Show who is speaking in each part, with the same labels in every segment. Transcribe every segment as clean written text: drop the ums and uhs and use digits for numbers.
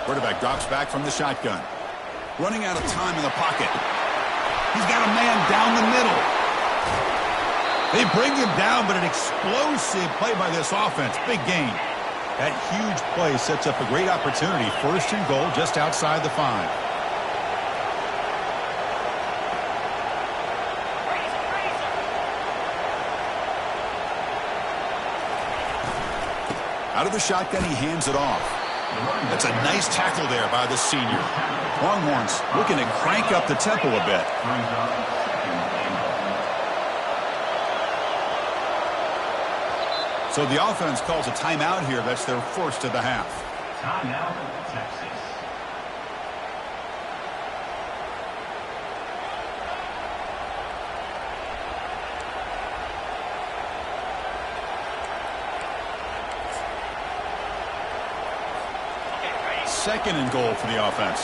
Speaker 1: Quarterback drops back from the shotgun. Running out of time in the pocket. He's got a man down the middle. They bring him down, but an explosive play by this offense. Big gain. That huge play sets up a great opportunity. First and goal just outside the 5. Out of the shotgun, he hands it off. That's a nice tackle there by the senior. Longhorns looking to crank up the tempo a bit. So the offense calls a timeout here. That's their first of the half.
Speaker 2: Timeout, Texas.
Speaker 1: Second and goal for the offense.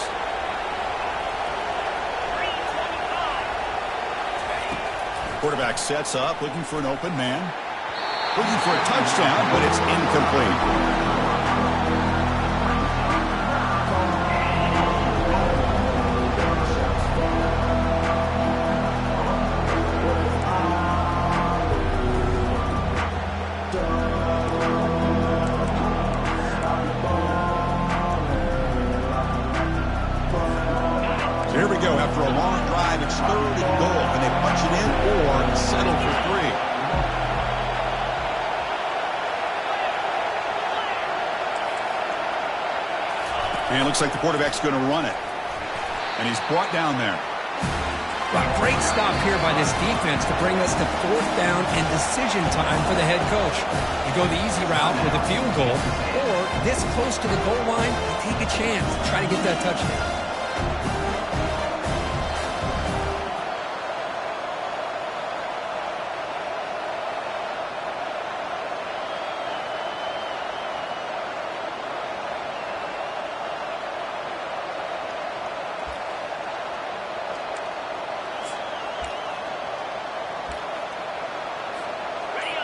Speaker 1: Quarterback sets up, looking for an open man. Looking for a touchdown, but it's incomplete. Here we go. After a long drive, it's third and goal. Can they punch it in or settle for 3? And it looks like the quarterback's going to run it. And he's brought down there.
Speaker 3: A great stop here by this defense to bring us to 4th down and decision time for the head coach. You go the easy route with a field goal, or this close to the goal line, you take a chance to try to get that touchdown.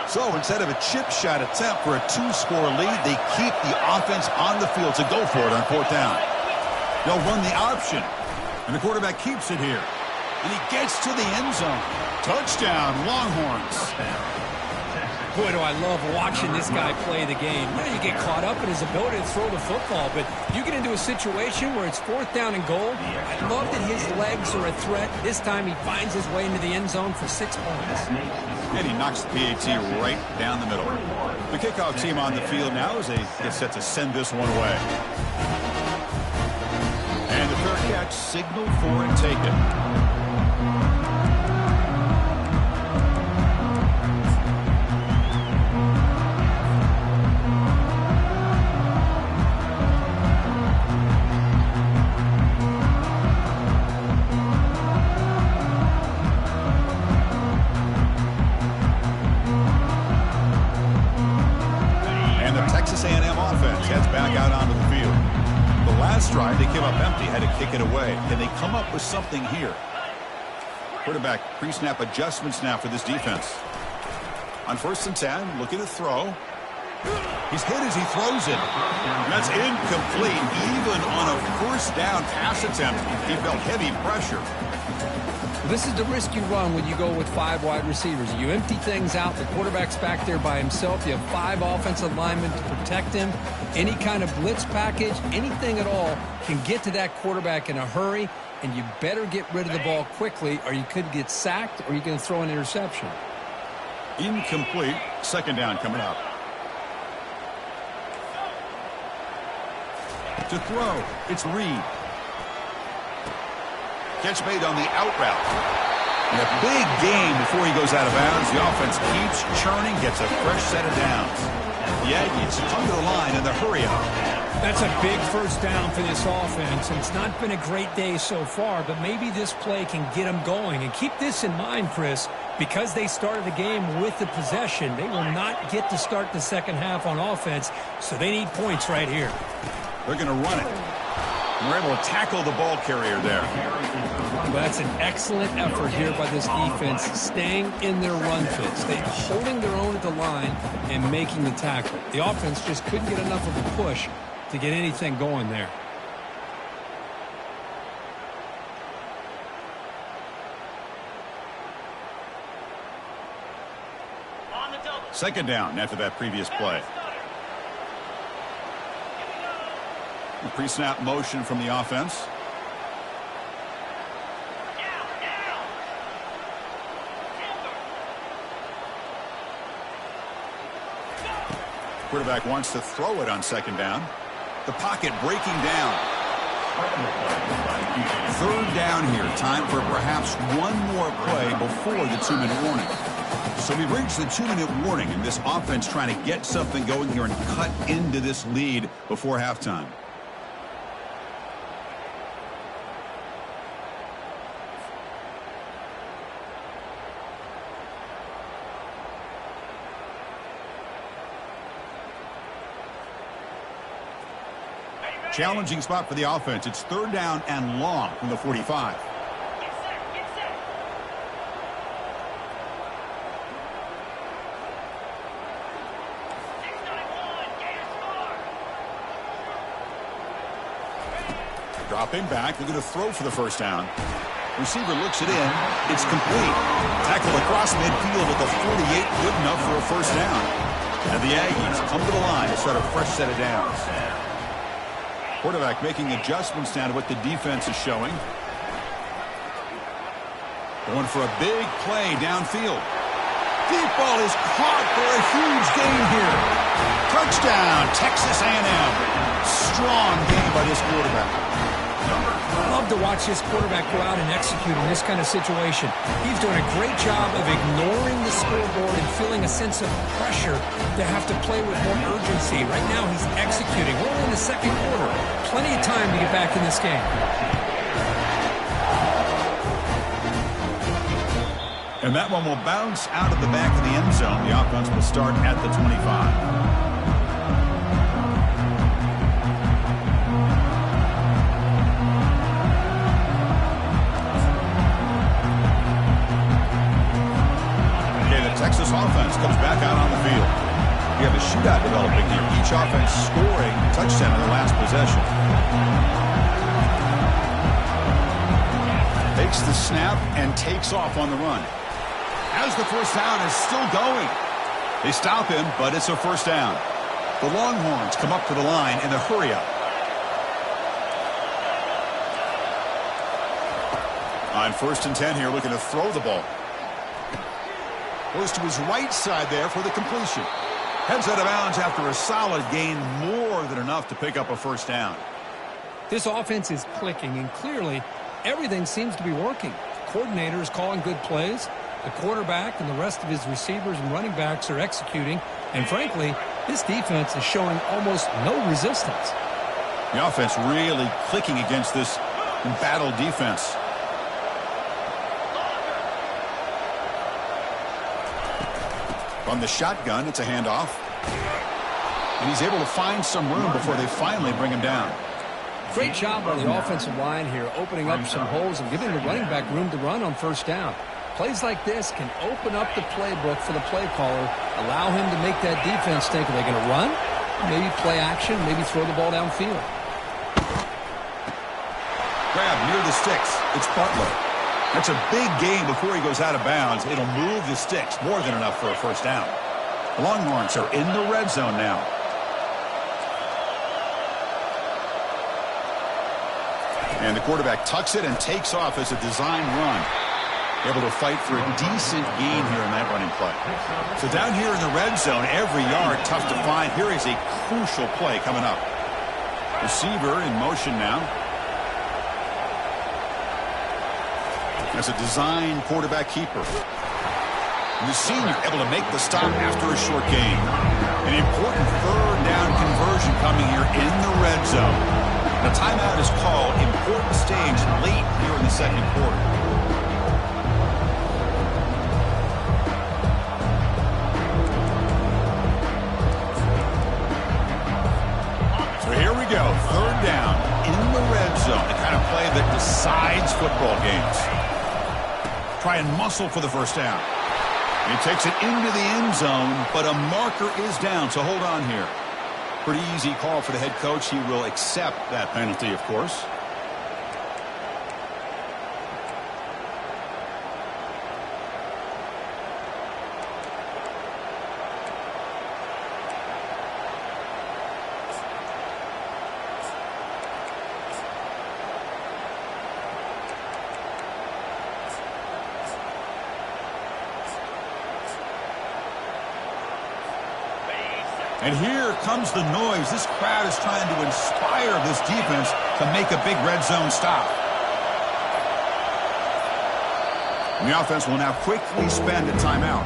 Speaker 1: So instead of a chip shot attempt for a 2-score lead, they keep the offense on the field to go for it on 4th down. They'll run the option, and the quarterback keeps it here. And he gets to the end zone. Touchdown, Longhorns.
Speaker 3: Boy, do I love watching this guy play the game. You know, you get caught up in his ability to throw the football, but you get into a situation where it's 4th down and goal. I love that his legs are a threat. This time he finds his way into the end zone for 6 points.
Speaker 1: And he knocks the PAT right down the middle. The kickoff team on the field now as they get set to send this one away. And the fair catch signaled for and taken. Drive, they came up empty, had to kick it away. Can they come up with something here? Quarterback pre-snap adjustments now for this defense. On 1st and 10, looking to throw. He's hit as he throws it. That's incomplete. Even on a 1st down pass attempt, he felt heavy pressure.
Speaker 3: This is the risk you run when you go with 5 wide receivers. You empty things out. The quarterback's back there by himself. You have 5 offensive linemen to protect him. Any kind of blitz package, anything at all, can get to that quarterback in a hurry, and you better get rid of the ball quickly or you could get sacked or you're going to throw an interception.
Speaker 1: Incomplete. 2nd down coming up. To throw, it's Reed. Catch made on the out route. And a big gain before he goes out of bounds. The offense keeps churning, gets a fresh set of downs. The Aggies come to the line in the hurry up.
Speaker 3: That's a big 1st down for this offense, and it's not been a great day so far, but maybe this play can get them going. And keep this in mind, Chris, because they started the game with the possession, they will not get to start the 2nd half on offense, so they need points right here.
Speaker 1: They're going to run it. And they're able to tackle the ball carrier there.
Speaker 3: Well, that's an excellent effort here by this defense, staying in their run fits. They're holding their own at the line and making the tackle. The offense just couldn't get enough of a push to get anything going there.
Speaker 1: Second down after that previous play. The pre-snap motion from the offense. Quarterback wants to throw it on second down. The pocket breaking down. Third down here. Time for perhaps one more play before the 2-minute warning. So we've reached the 2-minute warning, and this offense trying to get something going here and cut into this lead before halftime. Challenging spot for the offense. It's third down and long from the 45. Dropping back, looking to throw for the first down. Receiver looks it in. It's complete. Tackle across midfield at the 48, good enough for a first down. And the Aggies come to the line to start a fresh set of downs. Quarterback making adjustments now to what the defense is showing. Going for a big play downfield. Deep ball is caught for a huge gain here. Touchdown, Texas A&M. Strong game by this quarterback.
Speaker 3: I love to watch this quarterback go out and execute in this kind of situation. He's doing a great job of ignoring the scoreboard and feeling a sense of pressure to have to play with more urgency. Right now he's executing. We're only in the second quarter. Plenty of time to get back in this game.
Speaker 1: And that one will bounce out of the back of the end zone. The offense will start at the 25. Texas offense comes back out on the field. We have a shootout developing here. Each offense scoring a touchdown in their last possession. Takes the snap and takes off on the run. As the first down is still going. They stop him, but it's a first down. The Longhorns come up to the line in the hurry up. On 1st and 10 here, looking to throw the ball. Goes to his right side there for the completion. Heads out of bounds after a solid gain, more than enough to pick up a first down.
Speaker 3: This offense is clicking, and clearly everything seems to be working. The coordinator is calling good plays. The quarterback and the rest of his receivers and running backs are executing. And frankly, this defense is showing almost no resistance.
Speaker 1: The offense really clicking against this battle defense. On the shotgun, it's a handoff. And he's able to find some room before they finally bring him down.
Speaker 3: Great job on the offensive line here, opening up some holes and giving the running back room to run on first down. Plays like this can open up the playbook for the play caller, allow him to make that defense think, are they going to run? Maybe play action, maybe throw the ball downfield.
Speaker 1: Grab near the sticks. It's Butler. That's a big gain before he goes out of bounds. It'll move the sticks, more than enough for a first down. The Longhorns are in the red zone now. And the quarterback tucks it and takes off as a design run. Able to fight for a decent gain here in that running play. So down here in the red zone, every yard tough to find. Here is a crucial play coming up. Receiver in motion now. As a design quarterback keeper. And the senior able to make the stop after a short gain. An important third down conversion coming here in the red zone. The timeout is called. Important stage late here in the second quarter. So here we go. Third down in the red zone. The kind of play that decides football games. Try and muscle for the first down. He takes it into the end zone, but a marker is down, so hold on here. Pretty easy call for the head coach. He will accept that penalty, of course. And here comes the noise. This crowd is trying to inspire this defense to make a big red zone stop. And the offense will now quickly spend a timeout.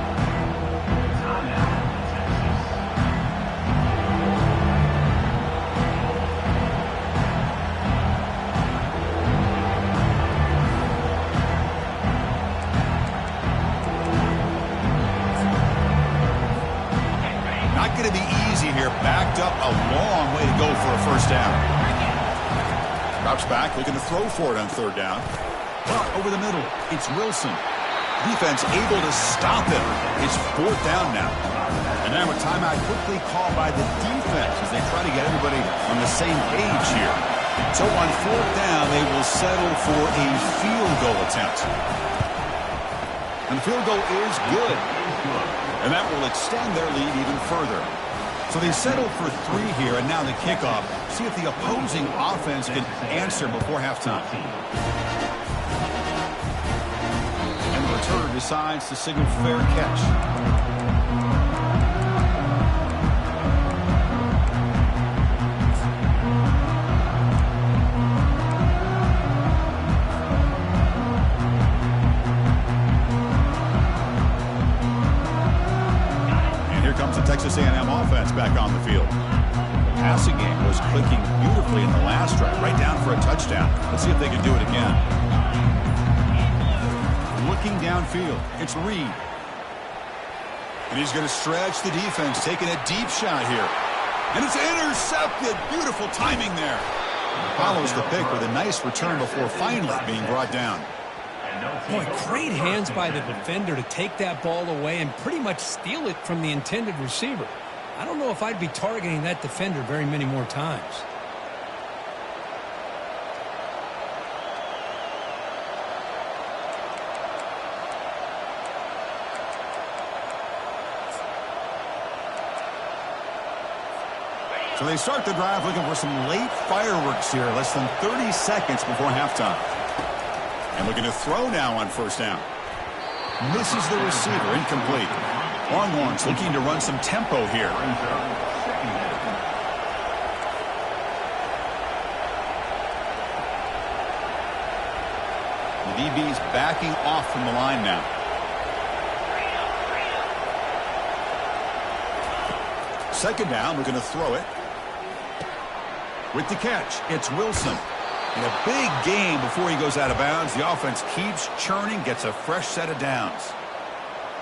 Speaker 1: Not going to be easy here. Backed up a long way to go for a first down. Drops back, looking to throw for it on third down. But over the middle, it's Wilson. Defense able to stop him. It's fourth down now. And now a timeout quickly called by the defense as they try to get everybody on the same page here. So on fourth down, they will settle for a field goal attempt. And the field goal is good. And that will extend their lead even further. So they settle for 3 here, and now the kickoff. See if the opposing offense can answer before halftime. And the returner decides to signal fair catch. Texas A&M offense back on the field. The passing game was clicking beautifully in the last drive, right down for a touchdown. Let's see if they can do it again. Looking downfield, it's Reed. And he's going to stretch the defense, taking a deep shot here. And it's intercepted. Beautiful timing there. Follows the pick with a nice return before finally being brought down.
Speaker 3: Boy, great hands by the defender to take that ball away and pretty much steal it from the intended receiver. I don't know if I'd be targeting that defender very many more times.
Speaker 1: So they start the drive looking for some late fireworks here, less than 30 seconds before halftime. And looking to throw now on first down. Misses the receiver, incomplete. Longhorns looking to run some tempo here. The DB's backing off from the line now. Second down, looking to throw it. With the catch, it's Wilson. In a big game before he goes out of bounds, the offense keeps churning, gets a fresh set of downs.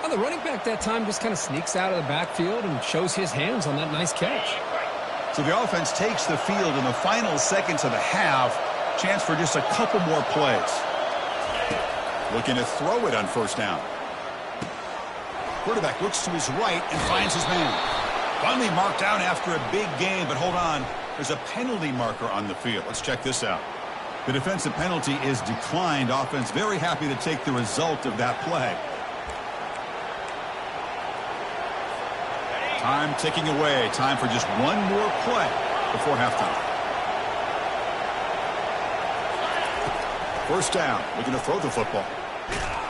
Speaker 3: Well, the running back that time just kind of sneaks out of the backfield and shows his hands on that nice catch.
Speaker 1: So the offense takes the field in the final seconds of the half. Chance for just a couple more plays. Looking to throw it on first down. Quarterback looks to his right and finds his man. Finally marked out after a big game, but hold on. There's a penalty marker on the field. Let's check this out. The defensive penalty is declined. Offense very happy to take the result of that play. Time ticking away. Time for just one more play before halftime. First down. Looking to throw the football.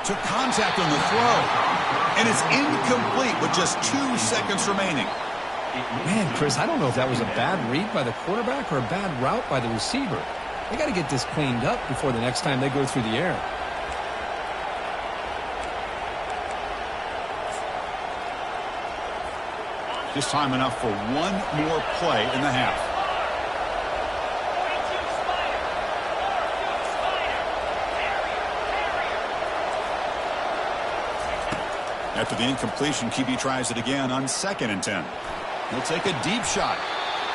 Speaker 1: Took contact on the throw. And it's incomplete with just 2 seconds remaining.
Speaker 3: Man, Chris, I don't know if that was a bad read by the quarterback or a bad route by the receiver. They got to get this cleaned up before the next time they go through the air.
Speaker 1: Just time enough for one more play in the half. After the incompletion, QB tries it again on 2nd and 10. He'll take a deep shot.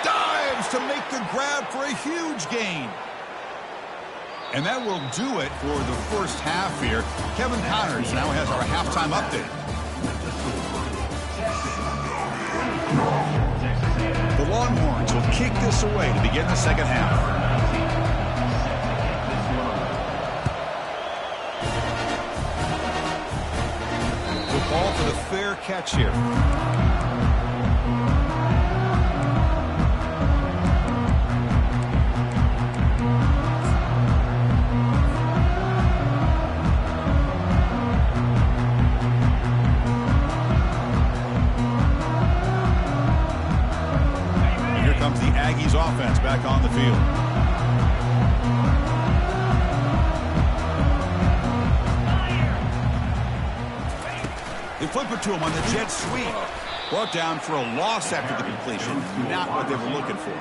Speaker 1: Dives to make the grab for a huge gain. And that will do it for the first half here. Kevin Connors now has our halftime update. The Longhorns will kick this away to begin the second half. The ball for the fair catch here. offense back on the field. They flip it to him on the jet sweep. Brought down for a loss after the completion. Not what they were looking for.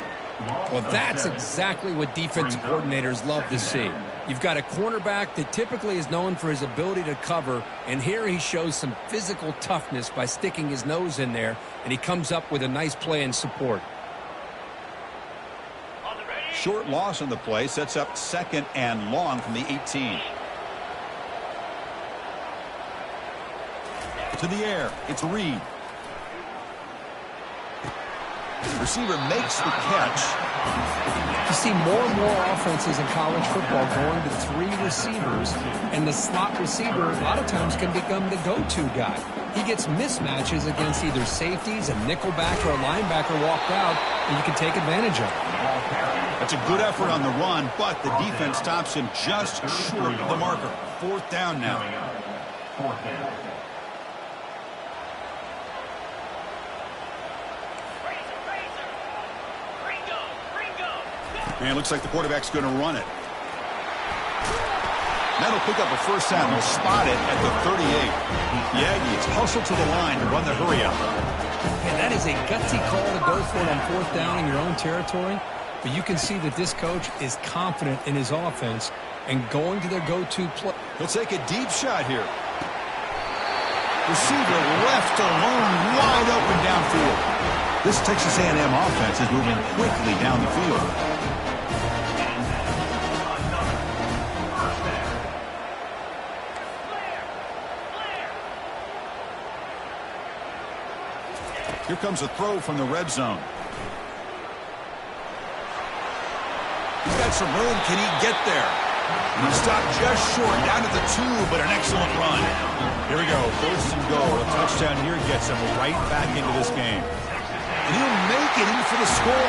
Speaker 3: Well, that's exactly what defense coordinators love to see. You've got a cornerback that typically is known for his ability to cover, and here he shows some physical toughness by sticking his nose in there, and he comes up with a nice play in support.
Speaker 1: Short loss on the play sets up 2nd and long from the 18. To the air, it's Reed. Receiver makes the catch.
Speaker 3: You see more and more offenses in college football going to 3 receivers, and the slot receiver a lot of times can become the go-to guy. He gets mismatches against either safeties, a nickelback, or a linebacker walked out, and you can take advantage of it.
Speaker 1: That's a good effort on the run, but the defense stops him just short of the marker. 4th down now. And it looks like the quarterback's going to run it. That'll pick up a first down. They'll spot it at the 38. The Aggies hustle to the line to run the hurry up.
Speaker 3: And that is a gutsy call to go for it on 4th down in your own territory. But you can see that this coach is confident in his offense and going to their go-to play.
Speaker 1: He'll take a deep shot here. Receiver left alone, wide open downfield. This Texas A&M offense is moving quickly down the field. Here comes a throw from the red zone. He's got some room. Can he get there? He stopped just short, down to the 2, but an excellent run. Here we go, 1st and goal. A touchdown here gets him right back into this game. And he'll make it in for the score.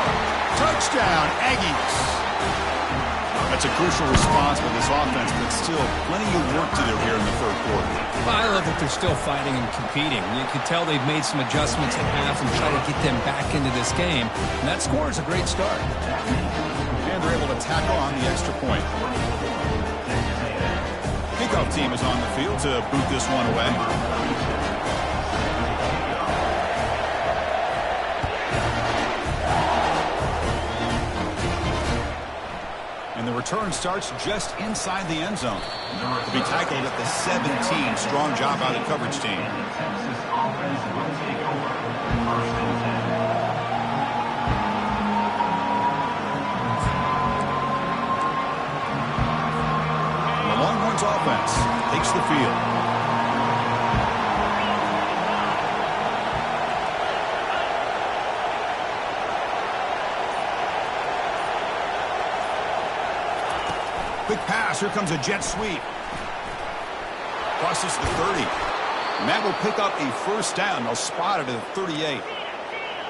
Speaker 1: Touchdown, Aggies. That's a crucial response by this offense, but still plenty of work to do here in the 3rd quarter.
Speaker 3: I love that they're still fighting and competing. You can tell they've made some adjustments at half and try to get them back into this game. And that score is a great start.
Speaker 1: And they're able to tackle on the extra point. Kickoff team is on the field to boot this one away. And the return starts just inside the end zone. Will be tackled at the 17. Strong job by the coverage team. The Longhorns offense takes the field. Quick pass. Here comes a jet sweep. Crosses the 30. And that will pick up a first down. They'll spot it at the 38.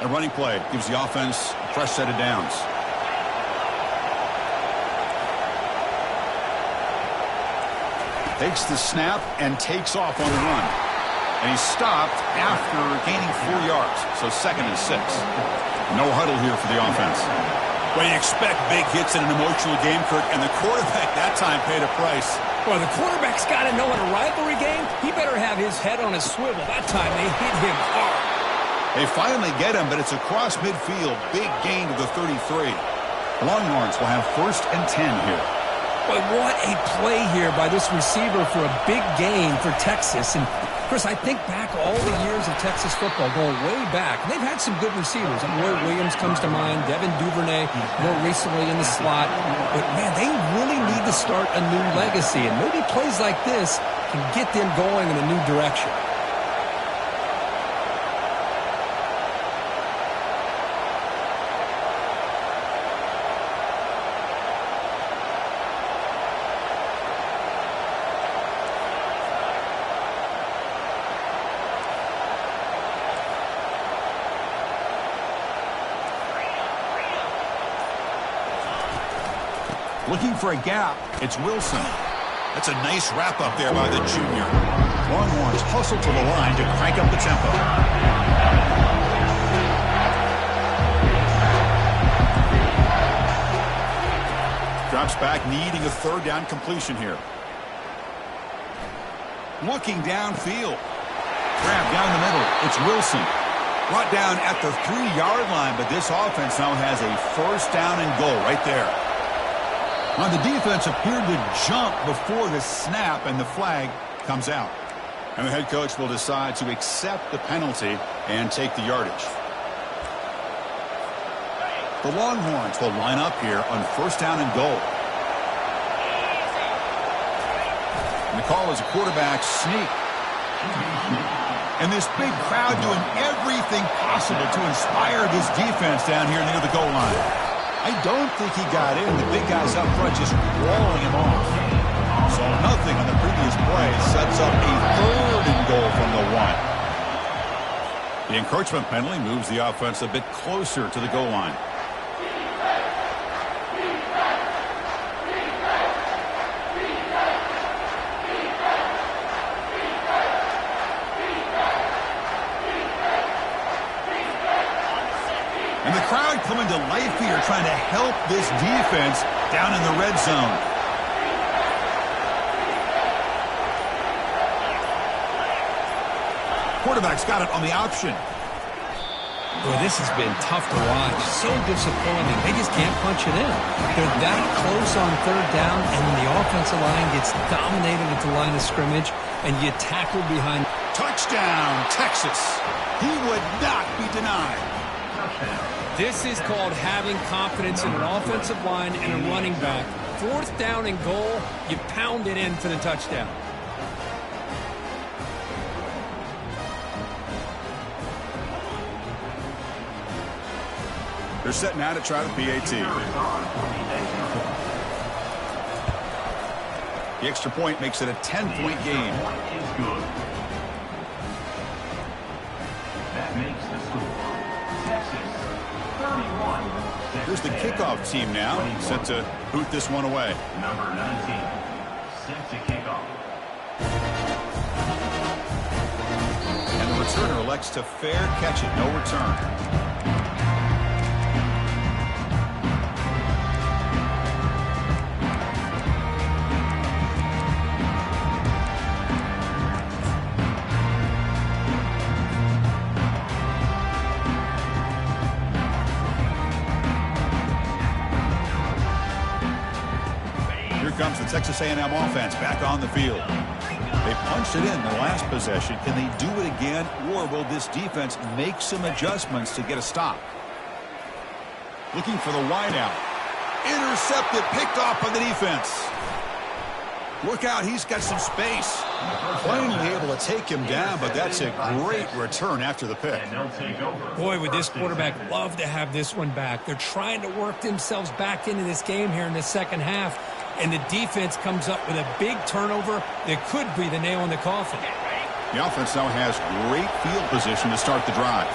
Speaker 1: A running play gives the offense a fresh set of downs. Takes the snap and takes off on the run. And he's stopped after gaining 4 yards. So 2nd and 6. No huddle here for the offense. Well, you expect big hits in an emotional game, Kirk, and the quarterback that time paid a price.
Speaker 3: Well, the quarterback's got to know in a rivalry game, he better have his head on a swivel. That time they hit him hard.
Speaker 1: They finally get him, but it's across midfield. Big gain to the 33. Longhorns will have 1st and 10 here.
Speaker 3: Boy, what a play here by this receiver for a big gain for Texas. And, Chris, I think back all the years of Texas football, going way back, and they've had some good receivers. Roy Williams comes to mind, Devin Duvernay more recently in the slot. But, man, they really need to start a new legacy. And maybe plays like this can get them going in a new direction.
Speaker 1: Looking for a gap, it's Wilson. That's a nice wrap up there by the junior. Longhorns hustle to the line to crank up the tempo. quarterback needing a third down completion here. Looking downfield. Grab down the middle. It's Wilson. Brought down at the 3-yard line, but this offense now has a first down and goal right there. Now the defense appeared to jump before the snap, and the flag comes out. And the head coach will decide to accept the penalty and take the yardage. The Longhorns will line up here on first down and goal. And the call is a quarterback sneak. And this big crowd doing everything possible to inspire this defense down here near the goal line. I don't think he got in. The big guys up front just walling him off. So nothing on the previous play sets up a third and goal from the 1. The encroachment penalty moves the offense a bit closer to the goal line. And the crowd coming to life here, trying to help this defense down in the red zone. Quarterback's got it on the option.
Speaker 3: Boy, this has been tough to watch. So disappointing. They just can't punch it in. They're that close on third down, and the offensive line gets dominated at the line of scrimmage, and you tackle behind.
Speaker 1: Touchdown, Texas. He would not be denied.
Speaker 3: This is called having confidence in an offensive line and a running back. Fourth down and goal, you pound it in for the touchdown.
Speaker 1: They're setting out to try the PAT. The extra point makes it a 10-point game.
Speaker 2: That makes the score. Texas 31.
Speaker 1: Here's the kickoff team now, set to boot this one away.
Speaker 2: Number 19, set to kick off.
Speaker 1: And the returner elects to fair catch it, no return. Comes the Texas A&M offense back on the field. They punched it in the last possession. Can they do it again, or will this defense make some adjustments to get a stop? Looking for the wideout. Intercepted, picked off by the defense. Look out, he's got some space. Finally able to take him down, but that's a great return after the pick.
Speaker 3: Boy, would this quarterback love to have this one back. They're trying to work themselves back into this game here in the second half. And the defense comes up with a big turnover that could be the nail in the coffin.
Speaker 1: The offense now has great field position to start the drive.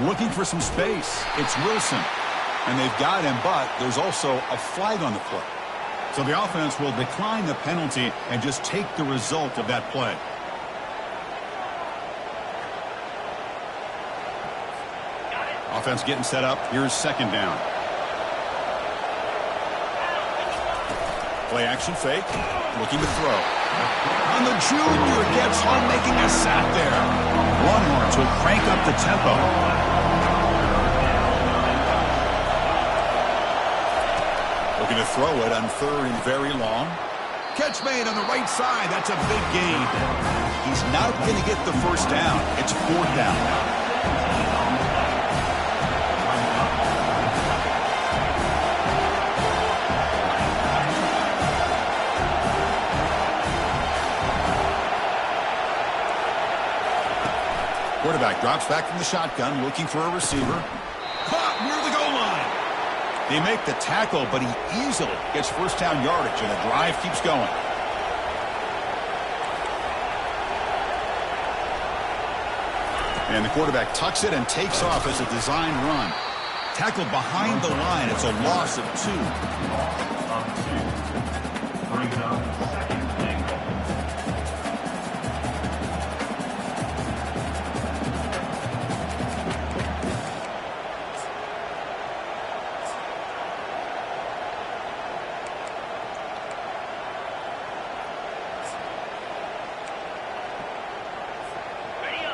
Speaker 1: Looking for some space. It's Wilson. And they've got him, but there's also a flag on the play. So the offense will decline the penalty and just take the result of that play. Offense getting set up. Here's second down. Play action fake, looking to throw. And the junior gets home, making a sack there. Longhorns will crank up the tempo. Looking to throw it on third and very long. Catch made on the right side. That's a big gain. He's not going to get the first down. It's fourth down now. Quarterback drops back from the shotgun, looking for a receiver. Caught near the goal line. They make the tackle, but he easily gets first down yardage, and the drive keeps going. And the quarterback tucks it and takes off as a design run. Tackled behind the line. It's a loss of 2.
Speaker 2: Brings up second and goal.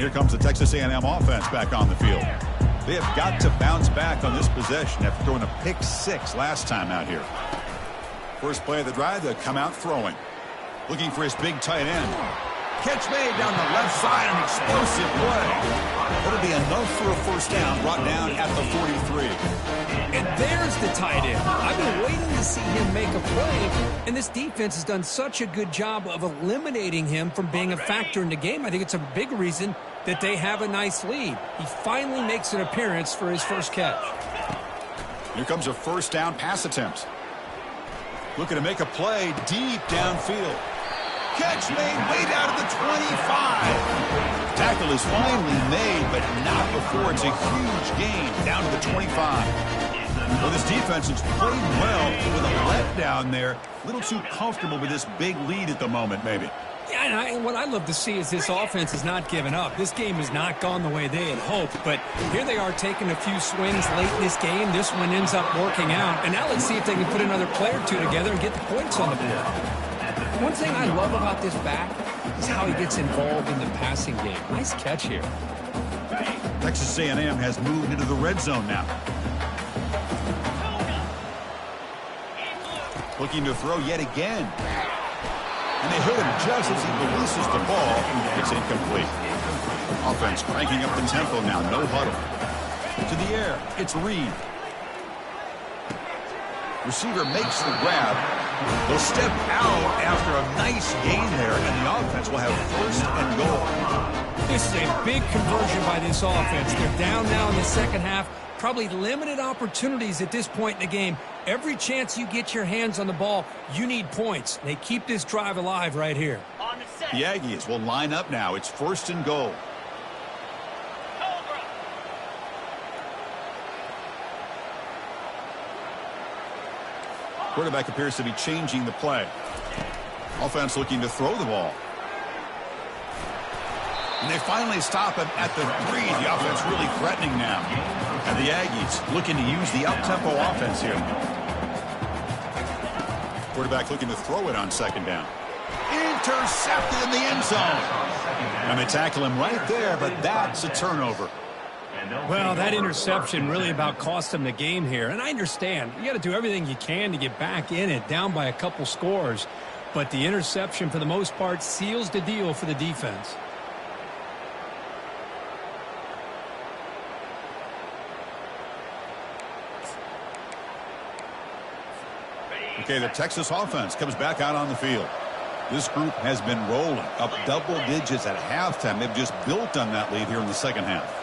Speaker 1: Here comes the Texas A&M offense back on the field. They have got to bounce back on this possession after throwing a pick 6 last time out here. First play of the drive, they'll come out throwing. Looking for his big tight end. Catch made down the left side, an explosive play. That'll be enough for a first down, brought down at the 43.
Speaker 3: And there's the tight end. I've been waiting to see him make a play, and this defense has done such a good job of eliminating him from being a factor in the game. I think it's a big reason that they have a nice lead. He finally makes an appearance for his first catch.
Speaker 1: Here comes a first down pass attempt. Looking to make a play deep downfield. Catch made way down to the 25. Tackle is finally made, but not before it's a huge gain down to the 25. Well, this defense has played well with a letdown there. A little too comfortable with this big lead at the moment, maybe.
Speaker 3: Yeah, and what I love to see is this offense has not given up. This game has not gone the way they had hoped, but here they are taking a few swings late in this game. This one ends up working out, and now let's see if they can put another play or two together and get the points on the board. One thing I love about this back is how he gets involved in the passing game. Nice catch here.
Speaker 1: Texas A&M has moved into the red zone now. Looking to throw yet again. And they hit him just as he releases the ball. It's incomplete. Offense cranking up the tempo now. No huddle. To the air. It's Reed. Receiver makes the grab. They'll step out after a nice gain there, and the offense will have first and goal.
Speaker 3: This is a big conversion by this offense. They're down now in the second half. Probably limited opportunities at this point in the game. Every chance you get your hands on the ball, you need points. They keep this drive alive right here.
Speaker 1: The Aggies will line up now. It's first and goal. Quarterback appears to be changing the play. Offense looking to throw the ball. And they finally stop him at the 3. The offense really threatening now. And the Aggies looking to use the up-tempo offense here. Quarterback looking to throw it on second down. Intercepted in the end zone. And they tackle him right there, but that's a turnover.
Speaker 3: Well, that interception really about cost them the game here. And I understand. You got to do everything you can to get back in it, down by a couple scores. But the interception, for the most part, seals the deal for the defense.
Speaker 1: Okay, the Texas offense comes back out on the field. This group has been rolling up double digits at halftime. They've just built on that lead here in the second half.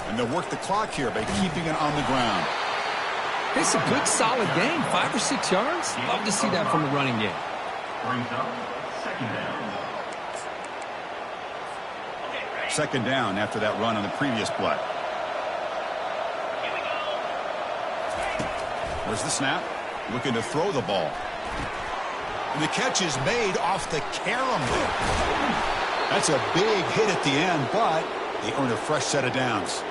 Speaker 1: And they'll work the clock here by keeping it on the ground.
Speaker 3: It's a good, solid game. 5 or 6 yards. Love to see that from the running game.
Speaker 1: Second down after that run on the previous play. Where's the snap? Looking to throw the ball. And the catch is made off the carom there. That's a big hit at the end, but they earn a fresh set of downs.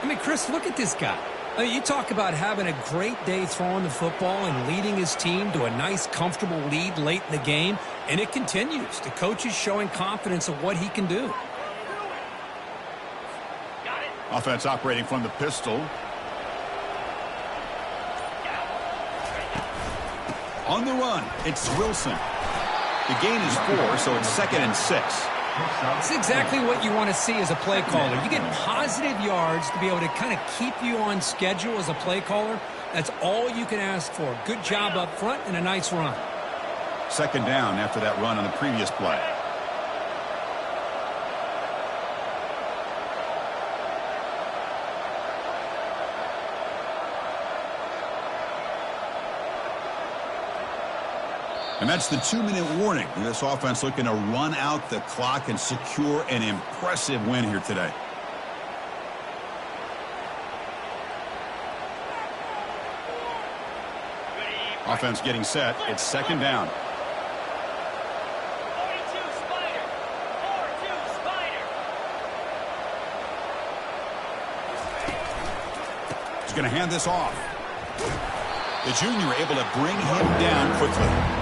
Speaker 3: I mean, Chris, look at this guy. I mean, you talk about having a great day throwing the football and leading his team to a nice, comfortable lead late in the game, and it continues. The coach is showing confidence of what he can do.
Speaker 1: Offense operating from the pistol. On the run, it's Wilson. The gain is 4, so it's 2nd and 6.
Speaker 3: It's exactly what you want to see as a play caller. You get positive yards to be able to kind of keep you on schedule as a play caller. That's all you can ask for. Good job up front and a nice run.
Speaker 1: Second down after that run on the previous play. And that's the 2-minute warning. This offense looking to run out the clock and secure an impressive win here today. Offense getting set. It's second down. He's going to hand this off. The junior able to bring him down quickly.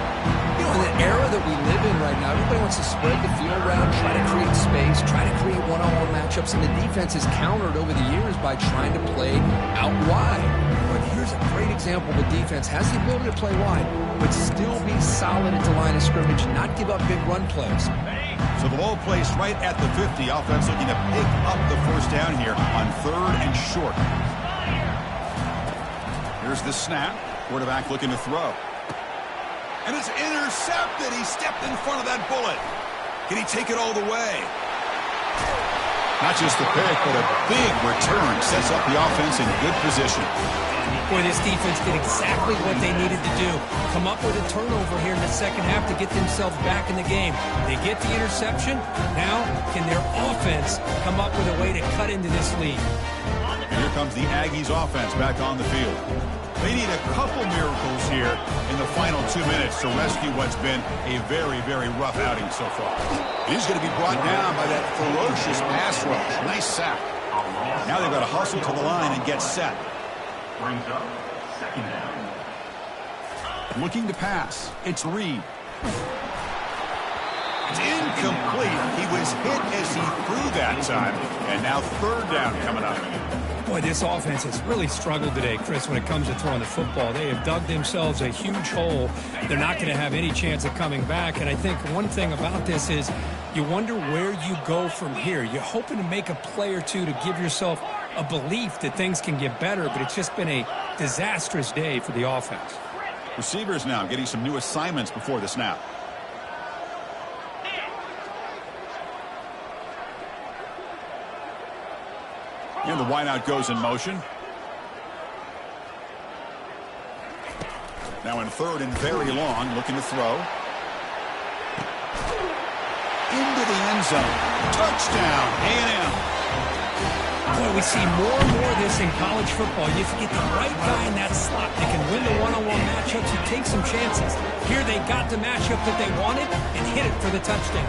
Speaker 3: You know, in the era that we live in right now, everybody wants to spread the field around, try to create space, try to create one-on-one matchups, and the defense is countered over the years by trying to play out wide. But here's a great example. The defense has the ability to play wide, but still be solid at the line of scrimmage, not give up big run plays.
Speaker 1: So the ball placed right at the 50. Offense looking to pick up the first down here on 3rd and short. Here's the snap. Quarterback looking to throw. And it's intercepted. He stepped in front of that bullet. Can he take it all the way? Not just the pick, but a big return sets up the offense in good position.
Speaker 3: Boy, this defense did exactly what they needed to do. Come up with a turnover here in the second half to get themselves back in the game. They get the interception. Now, can their offense come up with a way to cut into this lead?
Speaker 1: And here comes the Aggies offense back on the field. They need a couple miracles here in the final 2 minutes to rescue what's been a very, very rough outing so far. He's going to be brought down by that ferocious pass rush. Nice sack. Now they've got to hustle to the line and get set.
Speaker 2: Brings up 2nd down.
Speaker 1: Looking to pass. It's Reed. It's incomplete. He was hit as he threw that time. And now 3rd down coming up.
Speaker 3: Boy, this offense has really struggled today, Chris, when it comes to throwing the football. They have dug themselves a huge hole. They're not going to have any chance of coming back. And I think one thing about this is you wonder where you go from here. You're hoping to make a play or two to give yourself a belief that things can get better, but it's just been a disastrous day for the offense.
Speaker 1: Receivers now getting some new assignments before the snap. And the wideout goes in motion. Now in 3rd and very long, looking to throw. Into the end zone. Touchdown, A&M.
Speaker 3: Boy, we see more and more of this in college football. You get the right guy in that slot that can win the one-on-one matchups. You take some chances. Here they got the matchup that they wanted and hit it for the touchdown.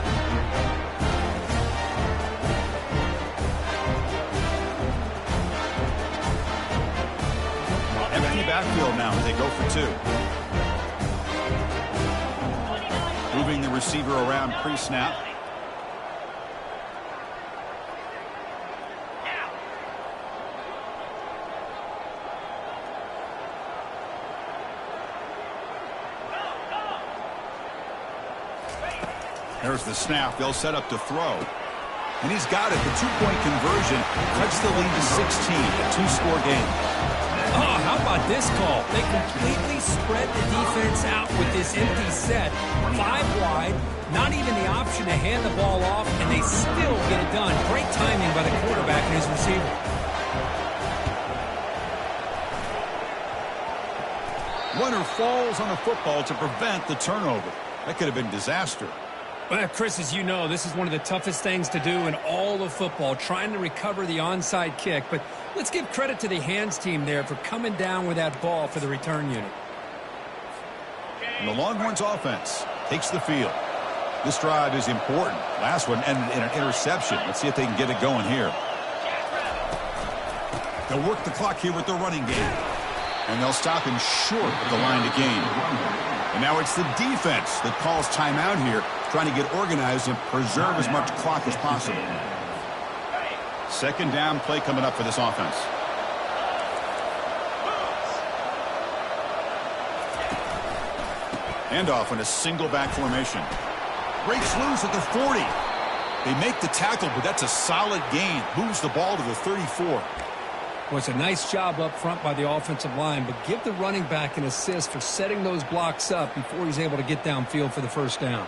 Speaker 1: Backfield now as they go for 2. Moving the receiver around pre-snap. There's the snap. They'll set up to throw. And he's got it. The 2-point conversion cuts the lead to 16, a 2-score game.
Speaker 3: Oh, how about this call? They completely spread the defense out with this empty set. 5 wide, not even the option to hand the ball off, and they still get it done. Great timing by the quarterback and his receiver.
Speaker 1: Runner falls on the football to prevent the turnover. That could have been disaster.
Speaker 3: Well, Chris, as you know, this is one of the toughest things to do in all of football, trying to recover the onside kick. But let's give credit to the hands team there for coming down with that ball for the return unit.
Speaker 1: And the Longhorns offense takes the field. This drive is important. Last one ended in an interception. Let's see if they can get it going here. They'll work the clock here with the running game. And they'll stop him short of the line to gain. And now it's the defense that calls timeout here, trying to get organized and preserve as much clock as possible. 2nd down play coming up for this offense. Handoff in a single back formation. Breaks loose at the 40. They make the tackle, but that's a solid gain. Moves the ball to the 34.
Speaker 3: Well, it's a nice job up front by the offensive line, but give the running back an assist for setting those blocks up before he's able to get downfield for the first down.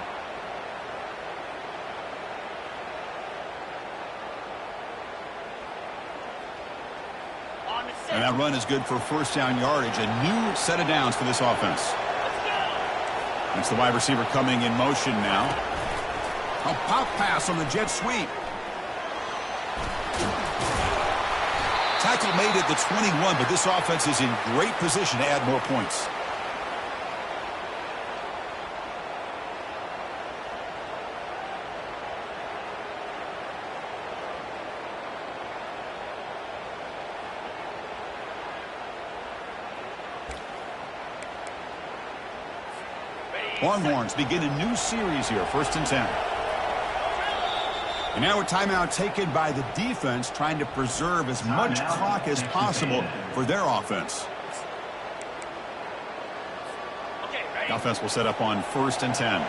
Speaker 1: And that run is good for 1st down yardage. A new set of downs for this offense. It's the wide receiver coming in motion now. A pop pass on the jet sweep. Tackle made at the 21, but this offense is in great position to add more points. Longhorns begin a new series here, 1st and 10.
Speaker 4: And now a timeout taken by the defense, trying to preserve as much clock as possible for their offense.
Speaker 1: The offense will set up on 1st and 10.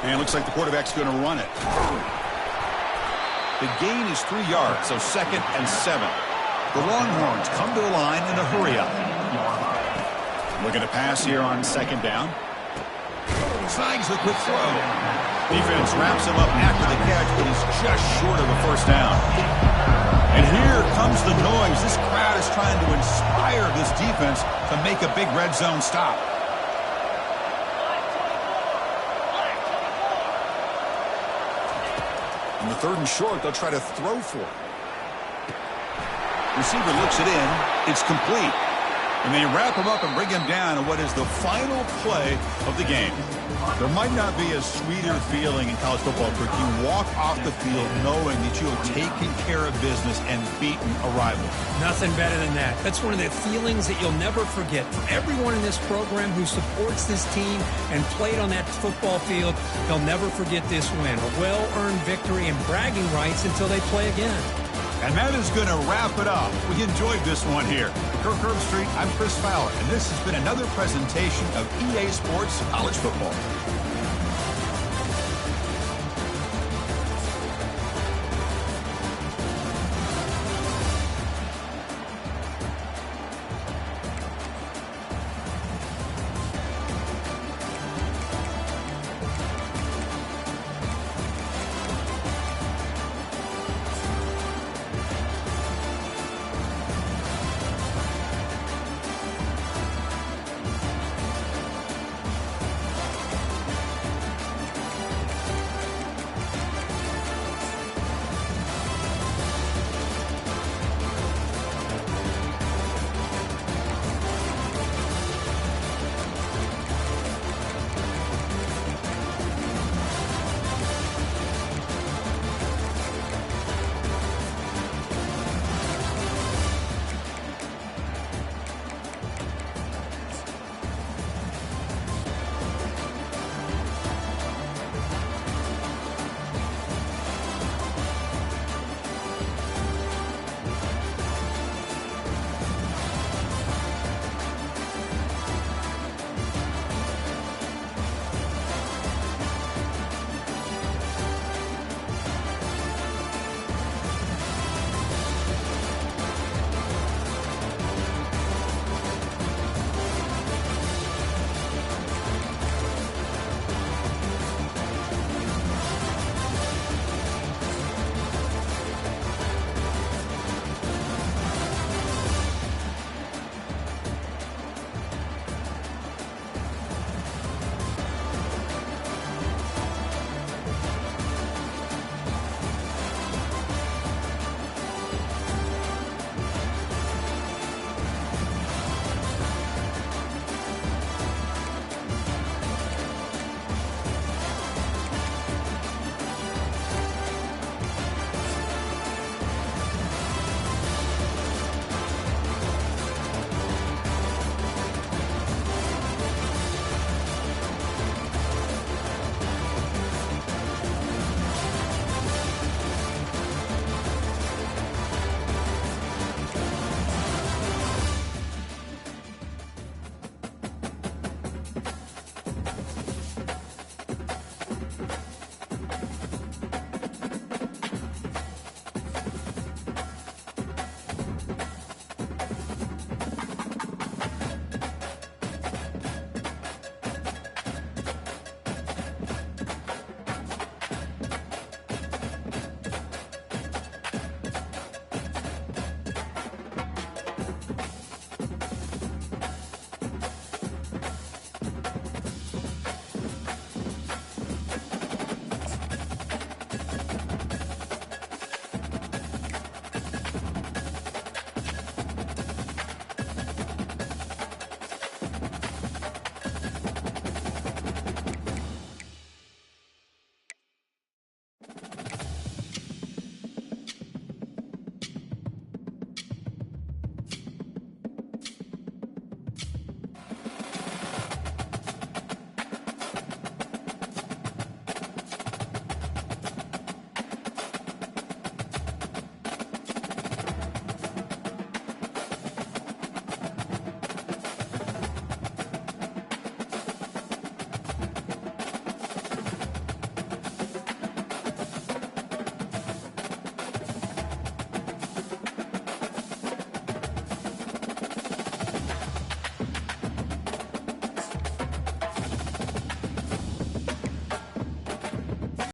Speaker 1: And it looks like the quarterback's going to run it. The gain is 3 yards, so 2nd and 7. The Longhorns come to the line in a hurry-up. Looking to pass here on 2nd down. Snags the quick throw. Defense wraps him up after the catch, but he's just short of a 1st down. And here comes the noise. This crowd is trying to inspire this defense to make a big red zone stop. On the 3rd and short, they'll try to throw for it. Receiver looks it in. It's complete. And they wrap him up and bring him down in what is the final play of the game. There might not be a sweeter feeling in college football, Kirk. You walk off the field knowing that you have taken care of business and beaten a rival.
Speaker 3: Nothing better than that. That's one of the feelings that you'll never forget. For everyone in this program who supports this team and played on that football field, they'll never forget this win. A well-earned victory and bragging rights until they play again.
Speaker 1: And that is going to wrap it up. We enjoyed this one here. Kirk Herbstreit, I'm Chris Fowler, and this has been another presentation of EA Sports College Football.